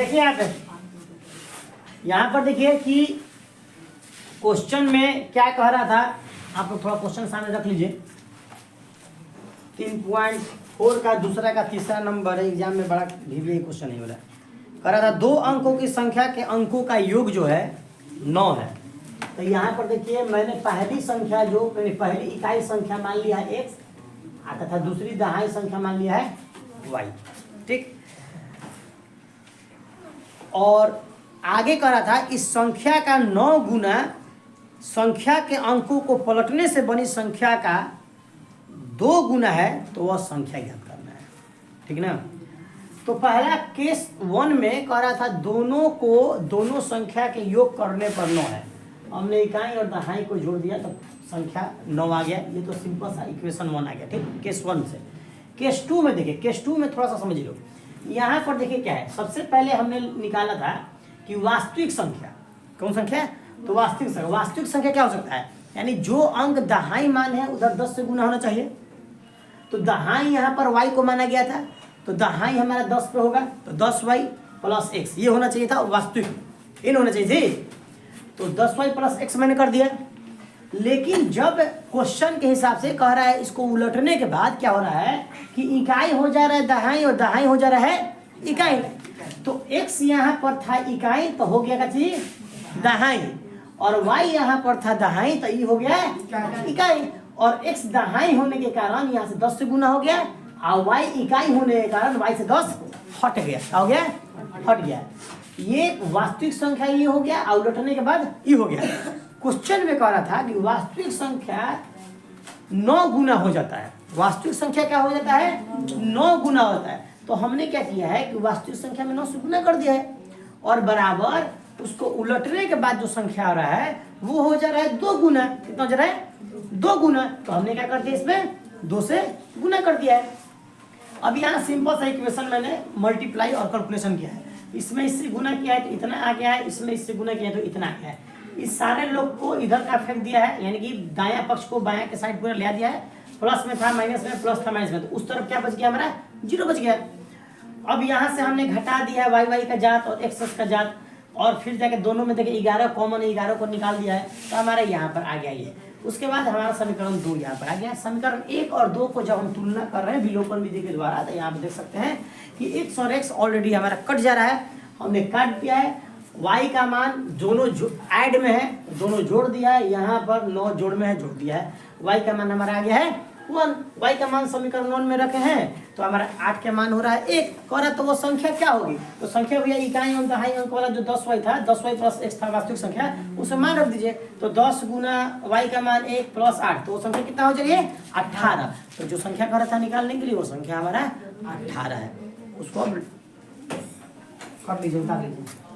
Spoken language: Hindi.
देखिए यहाँ पर देखिए कि क्वेश्चन में क्या कह रहा था, आप लोग थोड़ा क्वेश्चन सामने रख लीजिए। 3.4 का दूसरा का तीसरा नंबर है, एग्जाम में बड़ा भी क्वेश्चन नहीं हो रहा है। कह रहा था 2 अंकों की संख्या के अंकों का योग जो है 9 है। तो यहाँ पर देखिए मैंने पहली संख्या जो मैंने पहली इकाई संख्या मान लिया है x तथा दूसरी दहाई संख्या मान लिया है y, ठीक। और आगे कह रहा था इस संख्या का 9 गुना संख्या के अंकों को पलटने से बनी संख्या का 2 गुना है तो वह संख्या ज्ञात करना है, ठीक ना। तो पहला केस 1 में कह रहा था दोनों संख्या के योग करने पर 9 है। हमने इकाई और दहाई को जोड़ दिया तो संख्या 9 आ गया। ये तो सिंपल सा इक्वेशन 1 आ गया, ठीक, केस 1 से। केस 2 में देखिए, केस 2 में थोड़ा सा समझ लो। यहाँ पर देखिए क्या है, सबसे पहले हमने निकाला था कि वास्तविक संख्या, कौन संख्या, तो वास्तविक संख्या क्या हो सकता है, यानी जो अंक दहाई मान है उधर 10 से गुना होना चाहिए। तो दहाई यहाँ पर y को माना गया था, तो दहाई हमारा 10 पे होगा, तो 10y प्लस x ये होना चाहिए था वास्तविक, इन होना चाहिए थी। तो 10y प्लस x मैंने कर दिया। लेकिन जब क्वेश्चन के हिसाब से कह रहा है, इसको उलटने के बाद क्या हो रहा है कि इकाई हो जा रहा है दहाई और दहाई हो जा रहा है इकाई। तो x यहाँ पर था इकाई तो हो गया क्या चीज दहाई, और y यहाँ पर था दहाई तो ये हो गया इकाई। और x दहाई होने के कारण यहाँ से 10 से गुना हो गया, और y इकाई होने के कारण y से 10 हट गया, हो गया हट गया। ये वास्तविक संख्या ये हो गया, और उलटने के बाद ये हो गया। क्वेश्चन में कह रहा था कि वास्तविक संख्या 9 गुना हो जाता है। वास्तविक संख्या क्या हो जाता है, 9 गुना होता है। तो हमने क्या किया है कि वास्तविक संख्या में 9 से गुना कर दिया है, और बराबर उसको उलटने के बाद जो संख्या आ रहा है वो हो जा रहा है 2 गुना। कितना हो जा रहा है 2 गुना। तो हमने क्या कर दिया, इसमें 2 से गुना कर दिया है। अब यहाँ सिंपल सा इक्वेशन मैंने मल्टीप्लाई और कैलकुलेशन किया है। इसमें इससे गुना किया है तो इतना आ गया है, इसमें इससे गुना किया है तो इतना आ गया है। इस सारे लोग को इधर का फेंक दिया है, यानी कि दायां पक्ष को बायां के साइड पूरा ले दिया है। प्लस में था माइनस में, प्लस था माइनस में, तो उस तरफ क्या बच गया हमारा 0 बच गया। अब यहाँ से हमने घटा दिया है वाई का जात और एक्स का जात, और फिर जाके दोनों में देखिए 11 कॉमन 11 को निकाल दिया है, तो हमारे यहाँ पर आ गया ये। उसके बाद हमारा समीकरण 2 यहाँ पर आ गया। समीकरण 1 और 2 को जब हम तुलना कर रहे हैं विलोपन विधि के द्वारा, तो यहाँ पर देख सकते हैं कि x और x ऑलरेडी हमारा कट जा रहा है, हमने काट दिया है। y का मान दोनों ऐड में है, दोनों जोड़ दिया है, यहाँ पर 9 जोड़ में है, जोड़ दिया है। y का मान हमारा आ गया है 1, y का मान समीकरण 1 में रखे हैं, तो हमारा 8 का मान हो रहा है 1। कह रहा तो वो संख्या क्या होगी, तो संख्या भैया इकाई और दहाई अंक वाला जो 10y था, 10y प्लस x था वास्तविक संख्या, उसे मान रख दीजिए। तो 10 गुना y का मान 1 प्लस 8, तो वो संख्या कितना हो जाएगी 18। तो जो संख्या कह रहा था निकालने के लिए वो संख्या हमारा 18 है। उसको कर लीजिए, निकाल लीजिए।